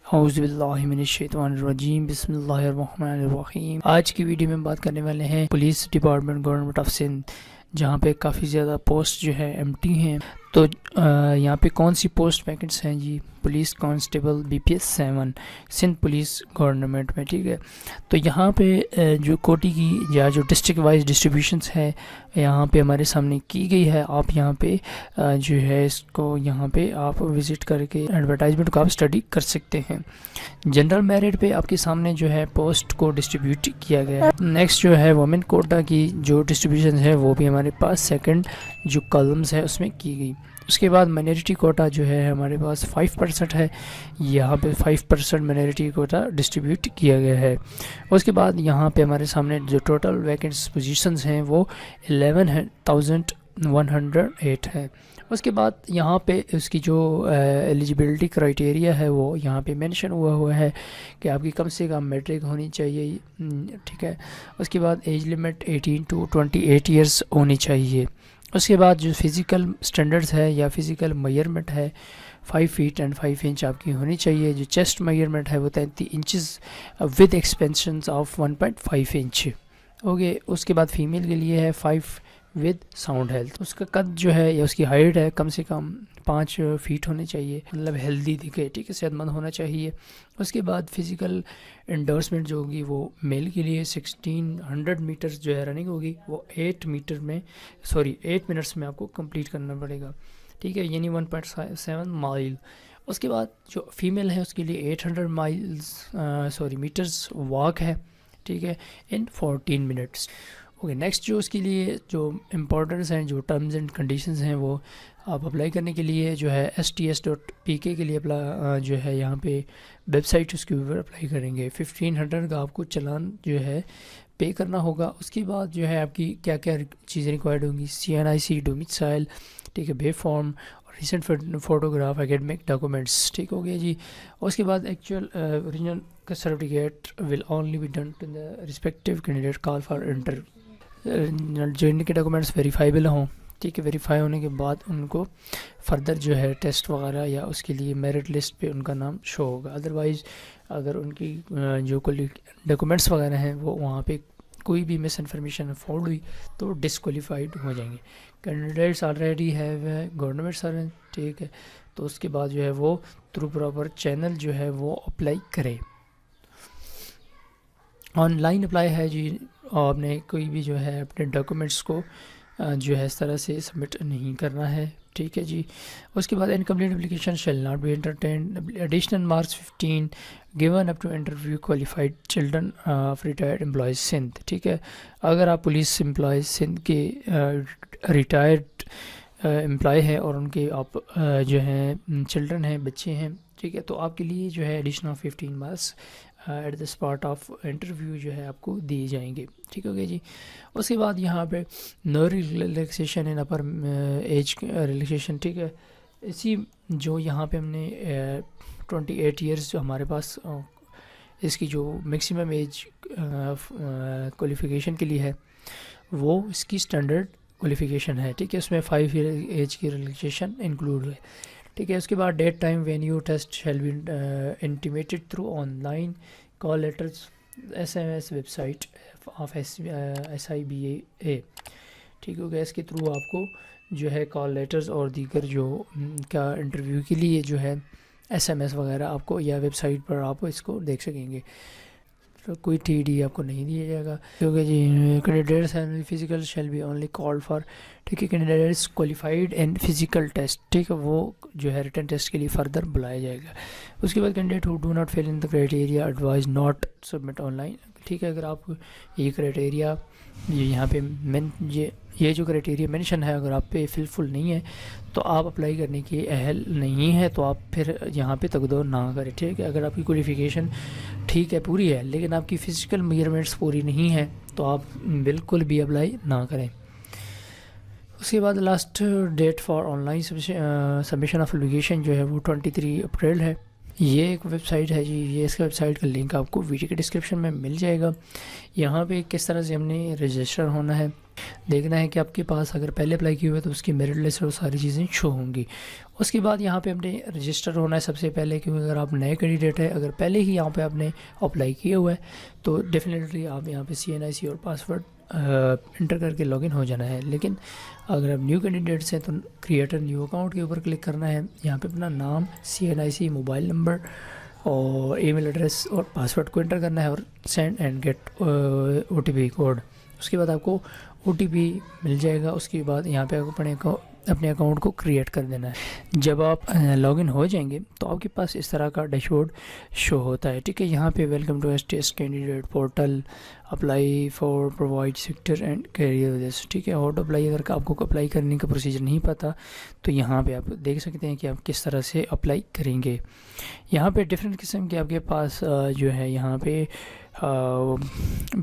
اعوذ باللہ من الشیطان الرجیم، بسم اللہ الرحمن الرحیم۔ آج کی ویڈیو میں بات کرنے والے ہیں police department government of Sindh, جہاں پہ کافی زیادہ پوسٹ جو ہے ایم ٹی ہیں۔ تو یہاں پہ کون سی پوسٹ ویکنٹس ہیں جی؟ Police constable B P S 7 Sindh police government میں، ٹھیک ہے۔ تو یہاں پہ جو کوٹی کی یا جو ڈسٹرکٹ وائز ڈسٹریبیوشنس ہے یہاں پہ ہمارے سامنے کی گئی ہے۔ آپ یہاں پہ جو ہے اس کو یہاں پہ آپ وزٹ کر کے ایڈورٹائزمنٹ کو آپ اسٹڈی کر سکتے ہیں۔ جنرل میرٹ پہ آپ کے سامنے جو ہے پوسٹ کو ڈسٹریبیوٹ کیا گیا ہے۔ نیکسٹ جو ہے وومن کوٹا کی جو ڈسٹریبیوشن ہے وہ بھی ہمارے پاس سیکنڈ جو کالمز ہے اس میں کی گئی۔ اس کے بعد مائنورٹی کوٹا جو ہے ہمارے پاس 5% ہے، یہاں پہ 5% مائنورٹی کوٹا ڈسٹریبیوٹ کیا گیا ہے۔ اس کے بعد یہاں پہ ہمارے سامنے جو ٹوٹل ویکنٹس پوزیشنز ہیں وہ 11,108 ہے۔ اس کے بعد یہاں پہ اس کی جو ایلیجیبلٹی کرائٹیریا ہے وہ یہاں پہ مینشن ہوا ہے کہ آپ کی کم سے کم میٹرک ہونی چاہیے، ٹھیک ہے۔ اس کے بعد ایج لمٹ 18 to 28 ایئرس ہونی چاہیے۔ اس کے بعد جو فزیکل سٹینڈرڈز ہے یا فزیکل میئرمنٹ ہے 5 feet and 5 inch آپ کی ہونی چاہیے۔ جو چیسٹ میئرمنٹ ہے وہ 33 inches with expansions of 1.5 inch ہو گئے۔ اس کے بعد فیمیل کے لیے ہے 5 ود ساؤنڈ ہیلتھ۔ اس کا قد جو ہے یا اس کی ہائٹ ہے کم سے کم 5 feet ہونی چاہیے، مطلب ہیلدی دکھے، ٹھیک ہے، صحت مند ہونا چاہیے۔ اس کے بعد فزیکل انڈورسمنٹ جو ہوگی وہ میل کے لیے 1600 میٹرز جو ہے رننگ ہوگی، وہ 8 منٹس میں آپ کو کمپلیٹ کرنا پڑے گا، ٹھیک ہے، یعنی 1.7 مائل۔ اس کے بعد جو فیمیل ہے اس کے لیے 800 میٹرز واک ہے، ٹھیک ہے، ان 14 منٹس۔ اوکے، نیکسٹ جو اس کے لیے جو امپورٹنس ہیں، جو ٹرمز اینڈ کنڈیشنز ہیں، وہ آپ اپلائی کرنے کے لیے جو ہے STS.PK کے لیے جو ہے یہاں پہ ویب سائٹ اس کے اوپر اپلائی کریں گے۔ 1500 کا آپ کو چلان جو ہے پے کرنا ہوگا۔ اس کے بعد جو ہے آپ کی کیا کیا چیزیں ریکوائرڈ ہوں گی؟ CNIC ڈومیسائل، ٹھیک ہے، B form, recent photograph, academic documents, ٹھیک ہو گیا جی۔ اور اس کے بعد actual original certificate will only be done to the respective candidate call for interview. جو ان کے ڈاکومنٹس ویریفائیبل ہوں، ٹھیک ہے، ویریفائی ہونے کے بعد ان کو فردر جو ہے ٹیسٹ وغیرہ یا اس کے لیے میرٹ لسٹ پہ ان کا نام شو ہوگا۔ ادروائز اگر ان کی جو ڈاکومنٹس وغیرہ ہیں وہ وہاں پہ کوئی بھی مس انفارمیشن فاؤنڈ ہوئی تو ڈسکوالیفائڈ ہو جائیں گے۔ Candidates already have government servant, ٹھیک ہے، تو اس کے بعد جو ہے وہ تھرو پراپر چینل جو ہے وہ اپلائی کرے۔ آن لائن اپلائی ہے جی، آپ نے کوئی بھی جو ہے اپنے ڈاکومنٹس کو جو ہے اس طرح سے سبمٹ نہیں کرنا ہے، ٹھیک ہے جی۔ اس کے بعد incomplete application shall not be entertained, additional marks 15 given up to interview qualified children of retired employees Sindh, ٹھیک ہے۔ اگر آپ پولیس امپلائیز سندھ کے ریٹائرڈ امپلائی ہیں اور ان کے آپ جو ہیں چلڈرن ہیں، بچے ہیں، ٹھیک ہے، تو آپ کے لیے جو ہے additional 15 marks at the spot of interview جو ہے آپ کو دیے جائیں گے، ٹھیک ہو گیا جی۔ اس کے بعد یہاں پہ نو ریلیکسیشن ان اپر ایج ریلیکسیشن، ٹھیک ہے۔ اسی جو یہاں پہ ہم نے 28 ایئرس جو ہمارے پاس اس کی جو میکسیمم ایج کوالیفیکیشن کے لیے ہے وہ اس کی اسٹینڈرڈ کوالیفیکیشن ہے، ٹھیک ہے، اس میں 5 ایج کی ریلیکسیشن انکلوڈ ہے، ٹھیک ہے۔ اس کے بعد date time venue test shall be intimated through online call letters SMS website of SIBA، ٹھیک ہو گیا۔ اس کے تھرو آپ کو جو ہے کال لیٹرز اور دیگر جو کا انٹرویو کے لیے جو ہے SMS وغیرہ آپ کو یا ویب سائٹ پر آپ اس کو دیکھ سکیں گے، کوئی TD آپ کو نہیں دیا جائے گا، کیونکہ جی candidates and physical shall be only called for, ٹھیک ہے، candidates qualified and physical test, ٹھیک ہے، وہ جو ہے ریٹن ٹیسٹ کے لیے فردر بلایا جائے گا۔ اس کے بعد candidate who do not fill in the criteria advise not submit online, ٹھیک ہے۔ اگر آپ یہ کرائٹیریا یہاں پہ یہ جو کرائٹیریا مینشن ہے اگر آپ پہ فل نہیں ہے تو آپ اپلائی کرنے کی اہل نہیں ہے، تو آپ پھر یہاں پہ تقدور نہ کریں، ٹھیک ہے۔ اگر آپ کی کوالیفیکیشن ٹھیک ہے، پوری ہے، لیکن آپ کی فزیکل میئرمنٹس پوری نہیں ہے تو آپ بالکل بھی اپلائی نہ کریں۔ اس کے بعد last date for online submission of application جو ہے وہ 23 اپریل ہے۔ یہ ایک ویب سائٹ ہے جی، یہ اس کا ویب سائٹ کا لنک آپ کو ویڈیو کے ڈسکرپشن میں مل جائے گا۔ یہاں پہ کس طرح سے ہم نے رجسٹر ہونا ہے دیکھنا ہے کہ آپ کے پاس اگر پہلے اپلائی کیے ہوئے تو اس کی میرٹ لسٹ اور ساری چیزیں شو ہوں گی۔ اس کے بعد یہاں پہ ہم نے رجسٹر ہونا ہے سب سے پہلے، کیونکہ اگر آپ نئے کینڈیڈیٹ ہے، اگر پہلے ہی یہاں پہ آپ نے اپلائی کیا ہوا ہے تو ڈیفینیٹلی آپ یہاں پہ CNIC اور پاسورڈ انٹر کر کے لاگ ان ہو جانا ہے۔ لیکن اگر آپ نیو کینڈیڈیٹس ہیں تو کریٹر نیو اکاؤنٹ کے اوپر کلک کرنا ہے، یہاں پہ اپنا نام، CNIC، موبائل نمبر اور ای میل ایڈریس اور پاسورڈ کو انٹر کرنا ہے اور send and get OTP code. اس کے بعد آپ کو OTP مل جائے گا۔ اس کے بعد یہاں پہ آپ اپنے اکاؤنٹ کو کریٹ کر دینا ہے۔ جب آپ لاگ ان ہو جائیں گے تو آپ کے پاس اس طرح کا ڈیش بورڈ شو ہوتا ہے، ٹھیک ہے۔ یہاں پہ welcome to test candidate portal, apply for provide sector and career, ٹھیک ہے۔ آٹو اپلائی، اگر آپ کو اپلائی کرنے کا پروسیجر نہیں پتہ تو یہاں پہ آپ دیکھ سکتے ہیں کہ آپ کس طرح سے اپلائی کریں گے۔ یہاں پہ ڈفرینٹ قسم کے آپ کے پاس جو ہے یہاں پہ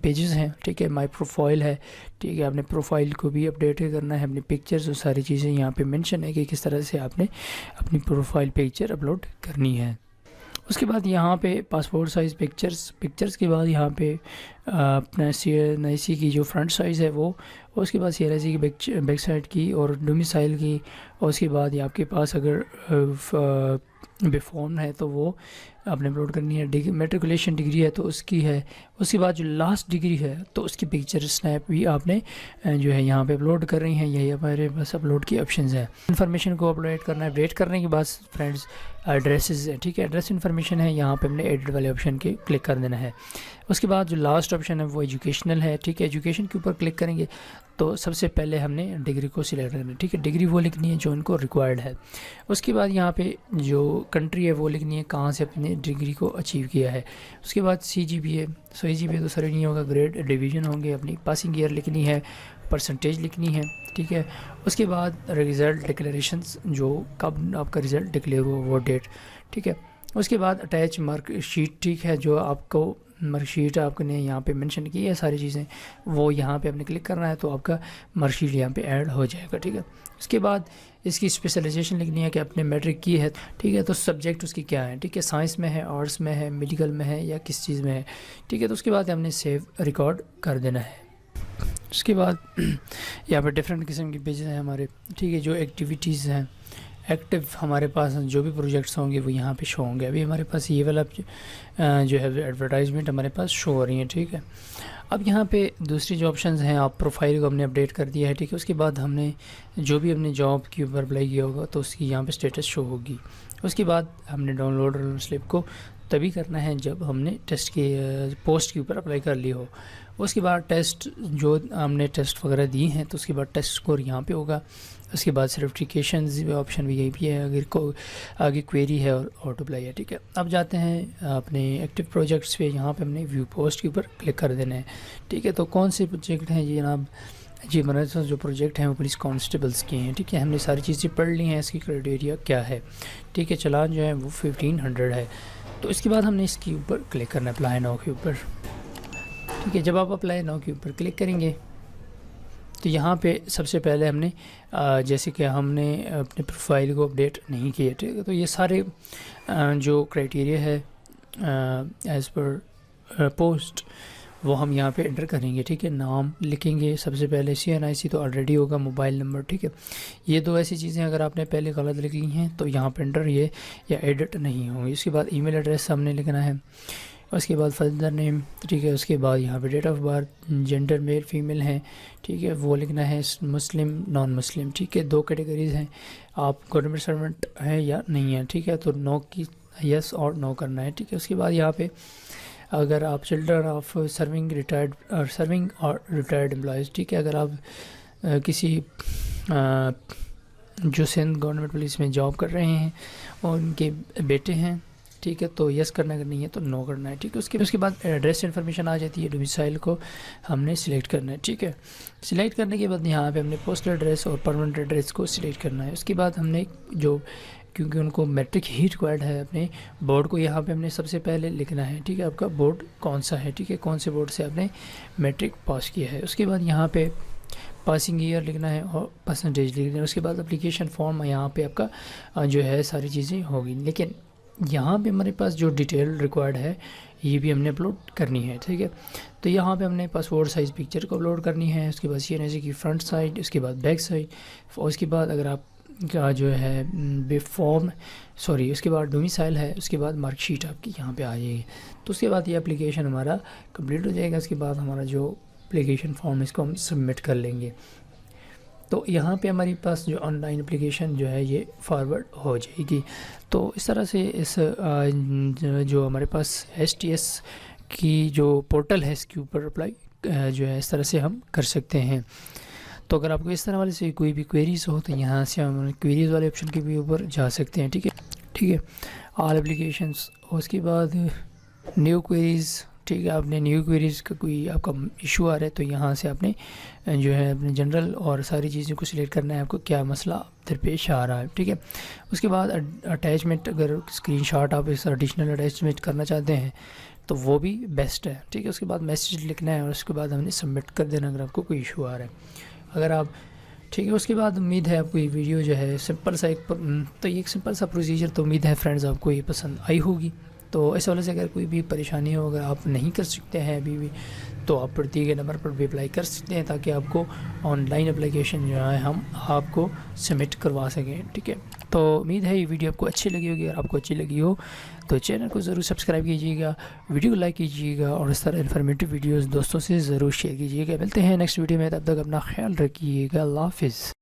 پیجز ہیں، ٹھیک ہے۔ مائی پروفائل ہے، ٹھیک ہے، آپ نے پروفائل کو بھی اپڈیٹ کرنا ہے، اپنی پکچرز اور ساری چیزیں یہاں پہ مینشن ہے کہ کس طرح سے آپ نے اپنی پروفائل پکچر اپلوڈ کرنی ہے۔ اس کے بعد یہاں پہ پاسپورٹ سائز پکچرز کے بعد یہاں پہ اپنا CNIC کی جو فرنٹ سائز ہے وہ، اس کے بعد CNIC کی بیک سائڈ کی اور ڈومیسائل کی، اور اس کے بعد یہ آپ کے پاس اگر فون ہے تو وہ آپ نے اپلوڈ کرنی ہے۔ میٹریکولیشن ڈگری ہے تو اس کی ہے۔ اس کے بعد جو لاسٹ ڈگری ہے تو اس کی پکچر اسنیپ بھی آپ نے جو ہے یہاں پہ اپلوڈ کر رہی ہیں۔ یہی ہمارے پاس اپلوڈ کی آپشنز ہیں۔ انفارمیشن کو اپڈیٹ کرنا ہے، اپڈیٹ کرنے کے بعد فرینڈز ایڈریسز ہے، ٹھیک ہے، ایڈریس انفارمیشن ہے، یہاں پہ ہم نے ایڈٹ والے آپشن کے کلک کر دینا ہے۔ اس کے بعد جو لاسٹ آپشن ہے وہ ایجوکیشنل ہے، ٹھیک ہے۔ ایجوکیشن کے اوپر کلک کریں گے تو سب سے پہلے ہم نے ڈگری کو سلیکٹ کرنا ہے، ٹھیک ہے۔ ڈگری وہ لکھنی ہے جو ان کو ریکوائرڈ ہے۔ اس کے بعد یہاں پہ جو کنٹری ہے وہ لکھنی ہے کہاں سے اپنے ڈگری کو اچیو کیا ہے۔ اس کے بعد CGPA تو سر نہیں ہوگا، گریڈ ڈویژن ہوں گے، اپنی پاسنگ ایئر لکھنی ہے، پرسنٹیج لکھنی ہے، ٹھیک ہے۔ اس کے بعد رزلٹ ڈکلیریشنز، جو کب آپ کا رزلٹ ڈکلیئر ہوا وہ ڈیٹ، ٹھیک ہے۔ اس کے بعد اٹیچ مارک شیٹ، ٹھیک ہے، جو آپ کو مارک شیٹ آپ نے یہاں پہ مینشن کی ہے ساری چیزیں، وہ یہاں پہ آپ نے کلک کرنا ہے تو آپ کا مارک شیٹ یہاں پہ ایڈ ہو جائے گا، ٹھیک ہے۔ اس کے بعد اس کی اسپیشلائزیشن لکھنی ہے کہ آپ نے میٹرک کی ہے، ٹھیک ہے، تو سبجیکٹ اس کی کیا ہے، ٹھیک ہے، سائنس میں ہے، آرٹس میں ہے، میڈیکل میں ہے یا کس چیز میں ہے، ٹھیک ہے۔ تو اس کے بعد ہم نے سیو ریکارڈ کر دینا ہے۔ اس کے بعد یہاں پہ ڈفرینٹ قسم کے پیجز ہیں ہمارے، ٹھیک ہے، جو ایکٹیویٹیز ہیں ایکٹیو ہمارے پاس جو بھی پروجیکٹس ہوں گے وہ یہاں پہ شو ہوں گے۔ ابھی ہمارے پاس یہ والا جو ہے ایڈورٹائزمنٹ ہمارے پاس شو ہو رہی ہیں، ٹھیک ہے۔ اب یہاں پہ دوسری جو آپشنز ہیں، آپ پروفائل کو ہم نے اپڈیٹ کر دیا ہے، ٹھیک ہے۔ اس کے بعد ہم نے جو بھی ہم نے جاب کے اوپر اپلائی کیا ہوگا تو اس کی یہاں پہ اسٹیٹس شو ہوگی۔ اس کے بعد ہم نے ڈاؤن لوڈ سلپ کو تبھی کرنا ہے جب ہم نے ٹیسٹ کے پوسٹ کے اوپر اپلائی کر لی ہو۔ اس کے بعد ٹیسٹ جو ہم نے ٹیسٹ وغیرہ دی ہیں تو اس کے بعد ٹیسٹ اسکور یہاں پہ ہوگا۔ اس کے بعد سرٹیفکیشنز آپشن بھی یہی بھی ہے، اگر آگے کویری ہے اور آٹو اپلائی ہے، ٹھیک ہے۔ اب جاتے ہیں اپنے ایکٹیو پروجیکٹس پہ، یہاں پہ ہم نے ویو پوسٹ کے اوپر کلک کر دینا ہے، ٹھیک ہے۔ تو کون سے پروجیکٹ ہیں جناب؟ جی ہمارے پاس جو پروجیکٹ ہیں وہ پولیس کانسٹیبلس کے ہیں، ٹھیک ہے۔ ہم نے ساری چیزیں پڑھ لی ہیں، اس کی کرائٹیریا کیا ہے، ٹھیک ہے۔ چلان جو ہے وہ 1500 ہے۔ تو اس کے بعد ہم نے اس کے اوپر کلک کرنا ہے، اپلائی ناؤ کے اوپر، ٹھیک ہے۔ جب آپ اپلائی ناؤ کے اوپر کلک کریں گے تو یہاں پہ سب سے پہلے ہم نے جیسے کہ ہم نے اپنے پروفائل کو اپڈیٹ نہیں کیا، ٹھیک ہے، تو یہ سارے جو کرائٹیریا ہے ایز پر پوسٹ وہ ہم یہاں پہ انٹر کریں گے، ٹھیک ہے۔ نام لکھیں گے سب سے پہلے، CNIC تو آلریڈی ہوگا، موبائل نمبر، ٹھیک ہے۔ یہ دو ایسی چیزیں اگر آپ نے پہلے غلط لکھ لی ہیں تو یہاں پہ انٹر یہ یا ایڈٹ نہیں ہوں گی۔ اس کے بعد ای میل ایڈریس ہم نے لکھنا ہے، اس کے بعد فادر نیم، ٹھیک ہے۔ اس کے بعد یہاں پہ date of birth, gender male female ہیں، ٹھیک ہے، وہ لکھنا ہے، مسلم نان مسلم، ٹھیک ہے۔ 2 کیٹیگریز ہیں، آپ گورنمنٹ سرونٹ ہیں یا نہیں ہیں، ٹھیک ہے، تو نو کی یس اور نو کرنا ہے، ٹھیک ہے۔ اس کے بعد یہاں پہ اگر آپ چلڈرن آف سرونگ اور ریٹائرڈ امپلائیز، ٹھیک ہے، اگر آپ کسی جو سندھ گورنمنٹ پولیس میں جاب کر رہے ہیں اور ان کے بیٹے ہیں، ٹھیک ہے، تو یس کرنا، اگر نہیں ہے تو نو کرنا ہے، ٹھیک ہے۔ اس کے بعد ایڈریس انفارمیشن آ جاتی ہے، ڈومیسائل کو ہم نے سلیکٹ کرنا ہے، ٹھیک ہے۔ سلیکٹ کرنے کے بعد یہاں پہ ہم نے پوسٹل ایڈریس اور پرماننٹ ایڈریس کو سلیکٹ کرنا ہے۔ اس کے بعد ہم نے جو کیونکہ ان کو میٹرک ہی ریکوائرڈ ہے، اپنے بورڈ کو یہاں پہ ہم نے سب سے پہلے لکھنا ہے، ٹھیک ہے۔ آپ کا بورڈ کون سا ہے، ٹھیک ہے، کون سے بورڈ سے آپ نے میٹرک پاس کیا ہے۔ اس کے بعد یہاں پہ پاسنگ ایئر لکھنا ہے اور پرسنٹیج لکھنا ہے۔ اس کے بعد اپلیکیشن فارم یہاں پہ آپ کا جو ہے ساری چیزیں ہوگی، لیکن یہاں پہ ہمارے پاس جو ڈیٹیل ریکوائرڈ ہے یہ بھی ہم نے اپلوڈ کرنی ہے، ٹھیک ہے۔ تو یہاں پہ ہم نے پاسپورٹ سائز پکچر کو اپلوڈ کرنی ہے، اس کے بعد سی این ایس سی کی فرنٹ سائڈ، اس کے بعد بیک سائڈ، اس کے بعد اگر آپ کا جو ہے اس کے بعد ڈومیسائل ہے، اس کے بعد مارک شیٹ آپ کی یہاں پہ آ جائے گی۔ تو اس کے بعد یہ اپلیکیشن ہمارا کمپلیٹ ہو جائے گا۔ اس کے بعد ہمارا جو اپلیکیشن فارم اس کو ہم سبمٹ کر لیں گے۔ تو یہاں پہ ہماری پاس جو آن لائن اپلیکیشن جو ہے یہ فارورڈ ہو جائے گی۔ تو اس طرح سے اس جو ہمارے پاس ایس ٹی ایس کی جو پورٹل ہے اس کے اوپر اپلائی جو ہے اس طرح سے ہم کر سکتے ہیں۔ تو اگر آپ کو اس طرح والے سے کوئی بھی کوئریز ہو تو یہاں سے ہم کوئریز والے آپشن کے بھی اوپر جا سکتے ہیں، ٹھیک ہے۔ آل اپلیکیشنس، اس کے بعد نیو کوئریز، ٹھیک ہے۔ آپ نے نیو کوئریز کا کوئی آپ کا ایشو آ رہا ہے تو یہاں سے آپ نے جو ہے اپنے جنرل اور ساری چیزوں کو سلیکٹ کرنا ہے، آپ کو کیا مسئلہ درپیش آ رہا ہے، ٹھیک ہے۔ اس کے بعد اٹیچمنٹ، اگر اسکرین شاٹ آپ اس ایڈیشنل اٹیچمنٹ کرنا چاہتے ہیں تو وہ بھی بیسٹ ہے، ٹھیک ہے۔ اس کے بعد میسیج لکھنا ہے اور اس کے بعد ہم نے سبمٹ کر دینا اگر آپ کو کوئی ایشو آ رہا ہے، اگر آپ ٹھیک ہے۔ اس کے بعد امید ہے آپ کو یہ ویڈیو جو ہے سمپل سا ایک سمپل سا پروسیجر، تو امید ہے فرینڈز آپ کو یہ پسند آئی ہوگی۔ تو اس حوالے سے اگر کوئی بھی پریشانی ہو، اگر آپ نہیں کر سکتے ہیں ابھی بھی، تو آپ پر دیے گئے نمبر پر بھی اپلائی کر سکتے ہیں تاکہ آپ کو آن لائن اپلیکیشن جو ہے ہم آپ کو سبمٹ کروا سکیں، ٹھیک ہے۔ تو امید ہے یہ ویڈیو آپ کو اچھی لگی ہوگی۔ اگر آپ کو اچھی لگی ہو تو چینل کو ضرور سبسکرائب کیجیے گا، ویڈیو کو لائک کیجیے گا اور اس طرح انفارمیٹیو ویڈیوز دوستوں سے ضرور شیئر کیجیے گا۔ ملتے ہیں نیکسٹ ویڈیو میں، تب تک اپنا خیال رکھیے گا۔ اللہ حافظ۔